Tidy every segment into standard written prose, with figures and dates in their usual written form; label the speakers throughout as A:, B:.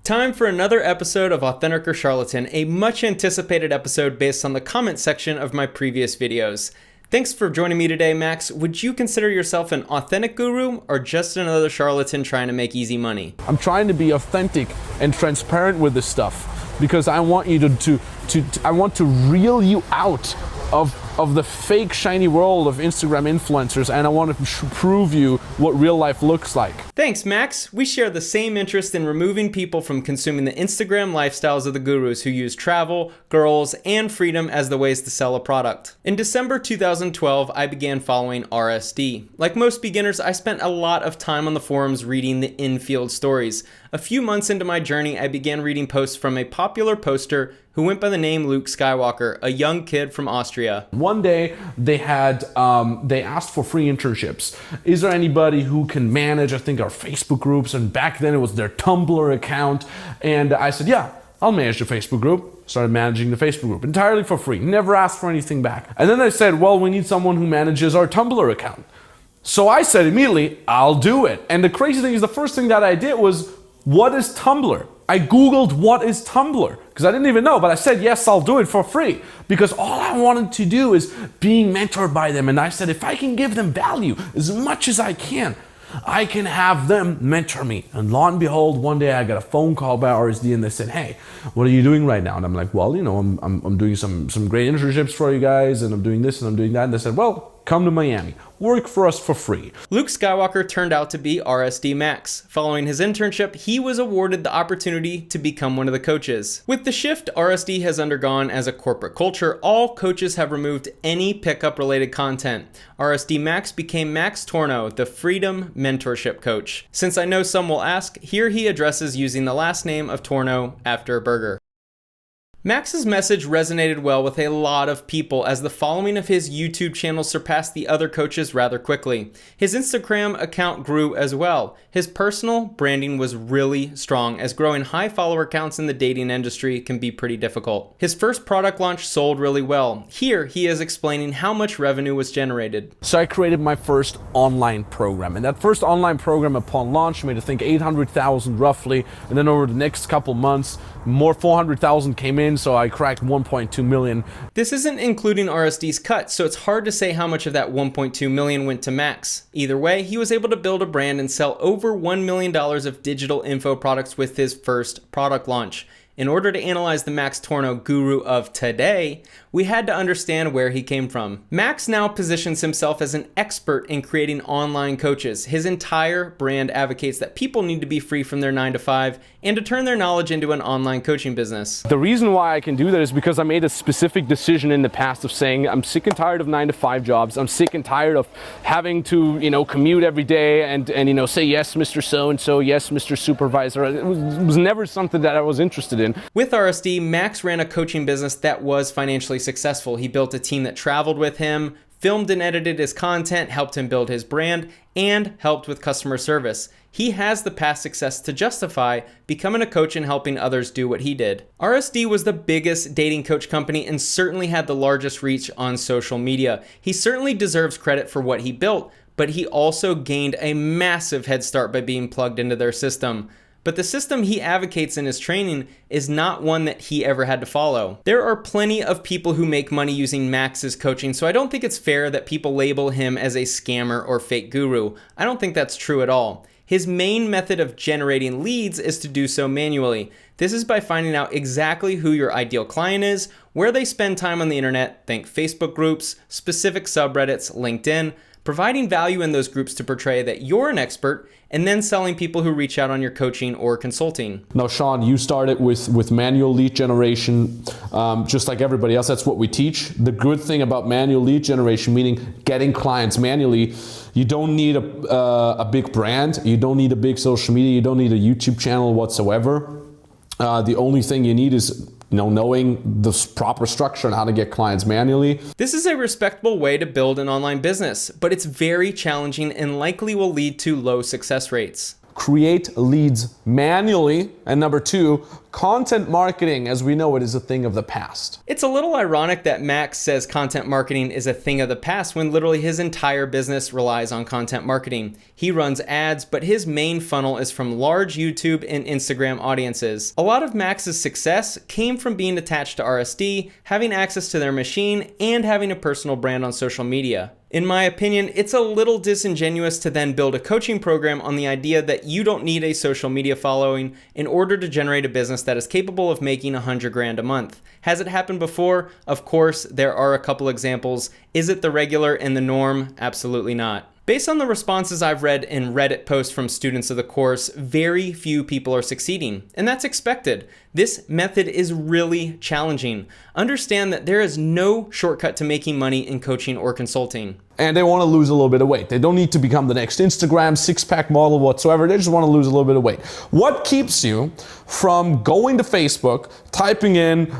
A: Time for another episode of Authentic or Charlatan, a much anticipated episode based on the comment section of my previous videos. Thanks for joining me today, Max. Would you consider yourself an authentic guru or just another charlatan trying to make easy money?
B: I'm trying to be authentic and transparent with this stuff because I want you I want to reel you out of the fake shiny world of Instagram influencers, and I want to prove you what real life looks like.
A: Thanks, Max. We share the same interest in removing people from consuming the Instagram lifestyles of the gurus who use travel, girls, and freedom as the ways to sell a product. In December 2012, I began following RSD. Like most beginners, I spent a lot of time on the forums reading the in-field stories. A few months into my journey, I began reading posts from a popular poster who went by the name Luke Skywalker, a young kid from Austria.
B: One day they asked for free internships. Is there anybody who can manage, I think, our Facebook groups? And back then it was their Tumblr account. And I said, yeah, I'll manage the Facebook group. Started managing the Facebook group entirely for free. Never asked for anything back. And then they said, well, we need someone who manages our Tumblr account. So I said immediately, I'll do it. And the crazy thing is the first thing that I did was, what is Tumblr? I Googled what is Tumblr because I didn't even know, but I said, yes, I'll do it for free because all I wanted to do is being mentored by them. And I said, if I can give them value as much as I can have them mentor me. And lo and behold, one day I got a phone call by RSD and they said, hey, what are you doing right now? And I'm like, well, you know, I'm doing some great internships for you guys and I'm doing this and I'm doing that. And they said, well, come to Miami, work for us for free.
A: Luke Skywalker turned out to be RSD Max. Following his internship, he was awarded the opportunity to become one of the coaches. With the shift RSD has undergone as a corporate culture, all coaches have removed any pickup related content. RSD Max became Max Tornow, the Freedom Mentorship Coach. Since I know some will ask, here he addresses using the last name of Tornow after a burger. Max's message resonated well with a lot of people as the following of his YouTube channel surpassed the other coaches rather quickly. His Instagram account grew as well. His personal branding was really strong as growing high follower counts in the dating industry can be pretty difficult. His first product launch sold really well. Here he is explaining how much revenue was generated.
B: So I created my first online program, and that first online program upon launch made I think 800,000 roughly, and then over the next couple months more 400,000 came in. So I cracked 1.2 million.
A: This isn't including RSD's cut, so it's hard to say how much of that 1.2 million went to Max. Either way, he was able to build a brand and sell over $1 million of digital info products with his first product launch. In order to analyze the Max Tornow guru of today, we had to understand where he came from. Max now positions himself as an expert in creating online coaches. His entire brand advocates that people need to be free from their 9-to-5 and to turn their knowledge into an online coaching business.
B: The reason why I can do that is because I made a specific decision in the past of saying I'm sick and tired of 9-to-5 jobs. I'm sick and tired of having to, commute every day and say yes, Mr. So-and-so, yes, Mr. Supervisor. It was never something that I was interested in.
A: With RSD, Max ran a coaching business that was financially successful. He built a team that traveled with him, filmed and edited his content, helped him build his brand, and helped with customer service. He has the past success to justify becoming a coach and helping others do what he did. RSD was the biggest dating coach company and certainly had the largest reach on social media. He certainly deserves credit for what he built, but he also gained a massive head start by being plugged into their system. But the system he advocates in his training is not one that he ever had to follow. There are plenty of people who make money using Max's coaching, so I don't think it's fair that people label him as a scammer or fake guru. I don't think that's true at all. His main method of generating leads is to do so manually. This is by finding out exactly who your ideal client is, where they spend time on the internet, think Facebook groups, specific subreddits, LinkedIn, providing value in those groups to portray that you're an expert, and then selling people who reach out on your coaching or consulting.
B: Now, Sean, you started with manual lead generation, just like everybody else. That's what we teach. The good thing about manual lead generation, meaning getting clients manually, you don't need a big brand, you don't need a big social media, you don't need a YouTube channel whatsoever. The only thing you need is knowing the proper structure and how to get clients manually.
A: This is a respectable way to build an online business, but it's very challenging and likely will lead to low success rates.
B: create leads manually. And number 2, content marketing, as we know it, is a thing of the past.
A: It's a little ironic that Max says content marketing is a thing of the past when literally his entire business relies on content marketing. He runs ads, but his main funnel is from large YouTube and Instagram audiences. A lot of Max's success came from being attached to RSD, having access to their machine, and having a personal brand on social media. In my opinion, it's a little disingenuous to then build a coaching program on the idea that you don't need a social media following in order to generate a business that is capable of making $100,000 a month. Has it happened before? Of course, there are a couple examples. Is it the regular and the norm? Absolutely not. Based on the responses I've read in Reddit posts from students of the course, very few people are succeeding, and that's expected. This method is really challenging. Understand that there is no shortcut to making money in coaching or consulting.
B: And they want to lose a little bit of weight. They don't need to become the next Instagram six-pack model whatsoever. They just want to lose a little bit of weight. What keeps you from going to Facebook, typing in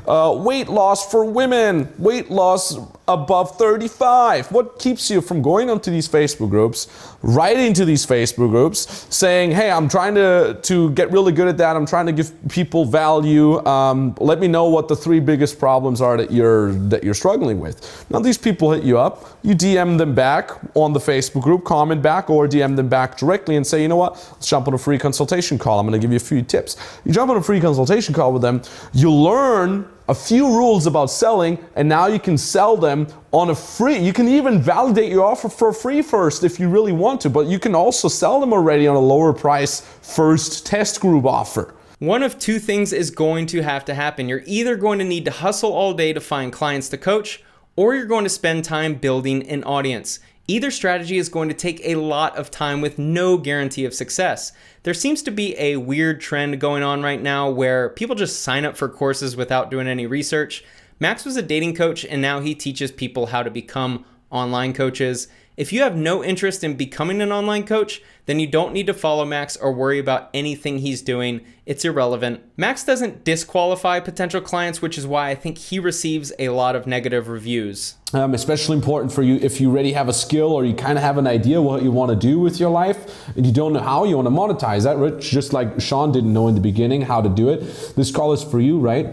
B: weight loss for women, weight loss above 35? What keeps you from going onto these Facebook groups, writing to these Facebook groups, saying, hey, I'm trying to get really good at that. I'm trying to give people value. Let me know what the 3 biggest problems are that you're struggling with. Now, these people hit you up. You DM them back on the Facebook group, comment back, or DM them back directly and say, you know what, let's jump on a free consultation call. I'm going to give you a few tips. You jump on a free consultation call with them, you learn a few rules about selling, and now you can sell them on a free. You can even validate your offer for free first if you really want to, but you can also sell them already on a lower price first test group offer.
A: One of 2 things is going to have to happen. You're either going to need to hustle all day to find clients to coach, or you're going to spend time building an audience. Either strategy is going to take a lot of time with no guarantee of success. There seems to be a weird trend going on right now where people just sign up for courses without doing any research. Max was a dating coach, and now he teaches people how to become online coaches. If you have no interest in becoming an online coach, then you don't need to follow Max or worry about anything he's doing. It's irrelevant. Max doesn't disqualify potential clients, which is why I think he receives a lot of negative reviews.
B: Especially important for you if you already have a skill or you kind of have an idea what you want to do with your life and you don't know how you want to monetize that, right? Just like Sean didn't know in the beginning how to do it. This call is for you, right?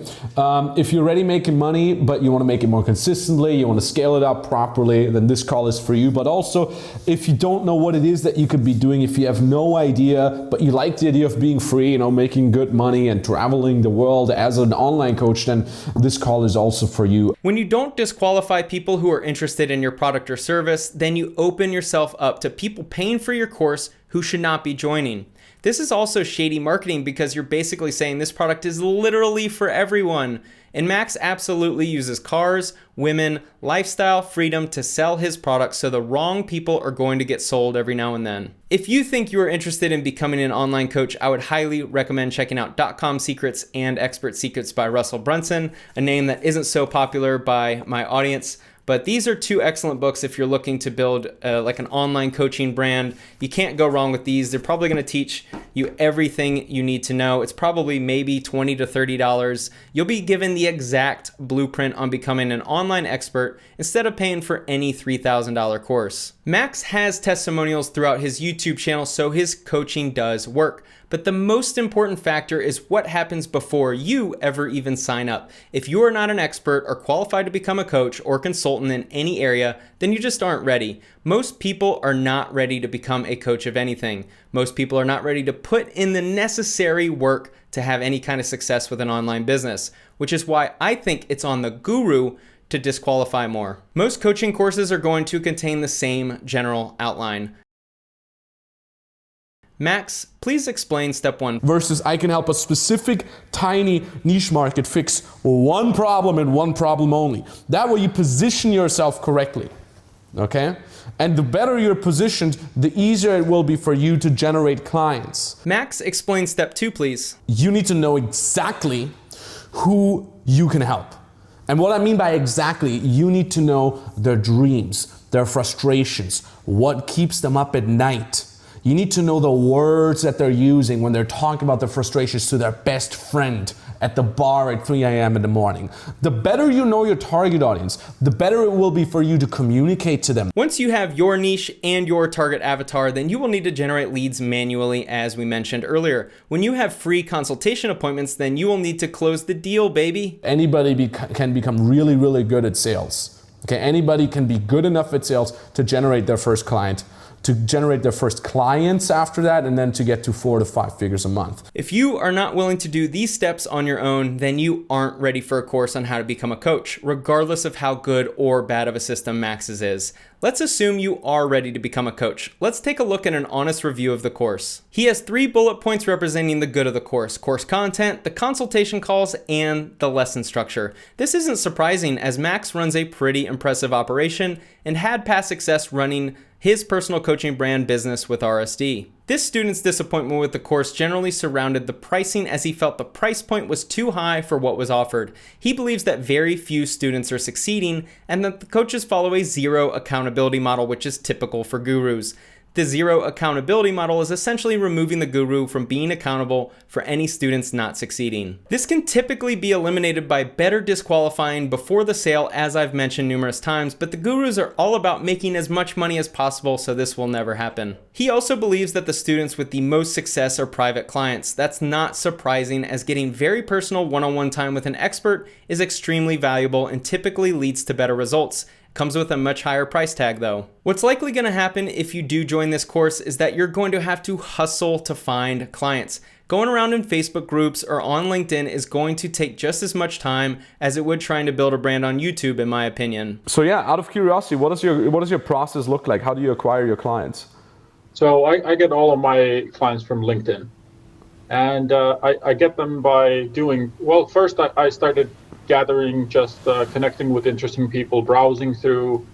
B: If you're already making money, but you want to make it more consistently, you want to scale it up properly, then this call is for you. But also, if you don't know what it is that you could be doing, if you have no idea, but you like the idea of being free, making good money and traveling the world as an online coach, then this call is also for you.
A: When you don't disqualify people who are interested in your product or service, then you open yourself up to people paying for your course who should not be joining. This is also shady marketing because you're basically saying this product is literally for everyone. And Max absolutely uses cars, women, lifestyle, freedom to sell his products, so the wrong people are going to get sold every now and then. If you think you are interested in becoming an online coach, I would highly recommend checking out .com Secrets and Expert Secrets by Russell Brunson, a name that isn't so popular by my audience. But these are 2 excellent books if you're looking to build like an online coaching brand. You can't go wrong with these. They're probably going to teach you everything you need to know. It's probably maybe $20 to $30. You'll be given the exact blueprint on becoming an online expert instead of paying for any $3,000 course. Max has testimonials throughout his YouTube channel, so his coaching does work. But the most important factor is what happens before you ever even sign up. If you are not an expert or qualified to become a coach or consultant in any area, then you just aren't ready. Most people are not ready to become a coach of anything. Most people are not ready to put in the necessary work to have any kind of success with an online business, which is why I think it's on the guru to disqualify more. Most coaching courses are going to contain the same general outline. Max, please explain step 1.
B: Versus I can help a specific tiny niche market fix one problem and one problem only. That way you position yourself correctly, okay? And the better you're positioned, the easier it will be for you to generate clients.
A: Max, explain step 2, please.
B: You need to know exactly who you can help. And what I mean by exactly, you need to know their dreams, their frustrations, what keeps them up at night. You need to know the words that they're using when they're talking about their frustrations to their best friend at the bar at 3 a.m. in the morning. The better you know your target audience, the better it will be for you to communicate to them.
A: Once you have your niche and your target avatar, then you will need to generate leads manually, as we mentioned earlier. When you have free consultation appointments, then you will need to close the deal, baby.
B: Anybody can become really, really good at sales. Okay, anybody can be good enough at sales to generate their first client, to generate their first clients after that, and then to get to 4 to 5 figures a month.
A: If you are not willing to do these steps on your own, then you aren't ready for a course on how to become a coach, regardless of how good or bad of a system Max's is. Let's assume you are ready to become a coach. Let's take a look at an honest review of the course. He has 3 bullet points representing the good of the course content, the consultation calls, and the lesson structure. This isn't surprising, as Max runs a pretty impressive operation and had past success running his personal coaching brand business with RSD. This student's disappointment with the course generally surrounded the pricing, as he felt the price point was too high for what was offered. He believes that very few students are succeeding and that the coaches follow a zero accountability model, which is typical for gurus. The zero accountability model is essentially removing the guru from being accountable for any students not succeeding. This can typically be eliminated by better disqualifying before the sale, as I've mentioned numerous times, but the gurus are all about making as much money as possible, so this will never happen. He also believes that the students with the most success are private clients. That's not surprising, as getting very personal one-on-one time with an expert is extremely valuable and typically leads to better results. Comes with a much higher price tag though. What's likely going to happen if you do join this course is that you're going to have to hustle to find clients. Going around in Facebook groups or on LinkedIn is going to take just as much time as it would trying to build a brand on YouTube, in my opinion.
B: So yeah, out of curiosity, what does your process look like? How do you acquire your clients?
C: So I get all of my clients from LinkedIn, and I get them by doing, well, first I started gathering, just connecting with interesting people, browsing through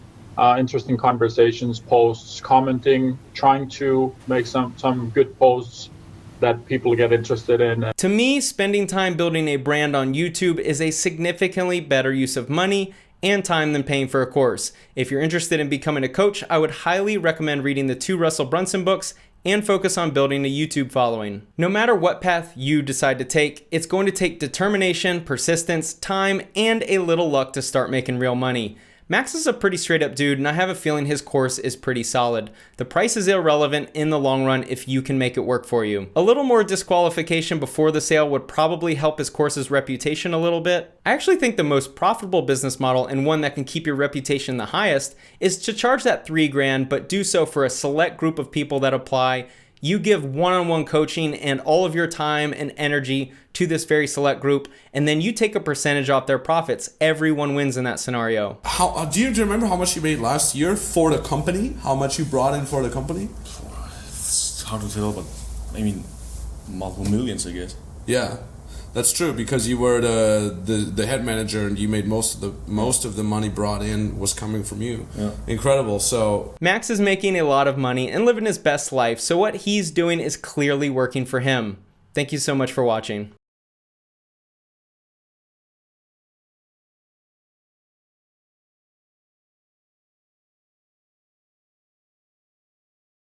C: interesting conversations, posts, commenting, trying to make some good posts that people get interested in.
A: To me, spending time building a brand on YouTube is a significantly better use of money and time than paying for a course. If you're interested in becoming a coach, I would highly recommend reading the 2 Russell Brunson books and focus on building a YouTube following. No matter what path you decide to take, it's going to take determination, persistence, time, and a little luck to start making real money. Max is a pretty straight up dude, and I have a feeling his course is pretty solid. The price is irrelevant in the long run if you can make it work for you. A little more disqualification before the sale would probably help his course's reputation a little bit. I actually think the most profitable business model, and one that can keep your reputation the highest, is to charge that $3,000, but do so for a select group of people that apply. You give one-on-one coaching and all of your time and energy to this very select group, and then you take a percentage off their profits. Everyone wins in that scenario.
B: How do you remember how much you made last year for the company? How much you brought in for the company?
D: It's hard to tell, but I mean, multiple millions, I guess.
B: Yeah, that's true, because you were the head manager and you made most of the money brought in was coming from you. Yeah. Incredible. So
A: Max is making a lot of money and living his best life, so what he's doing is clearly working for him. Thank you so much for watching.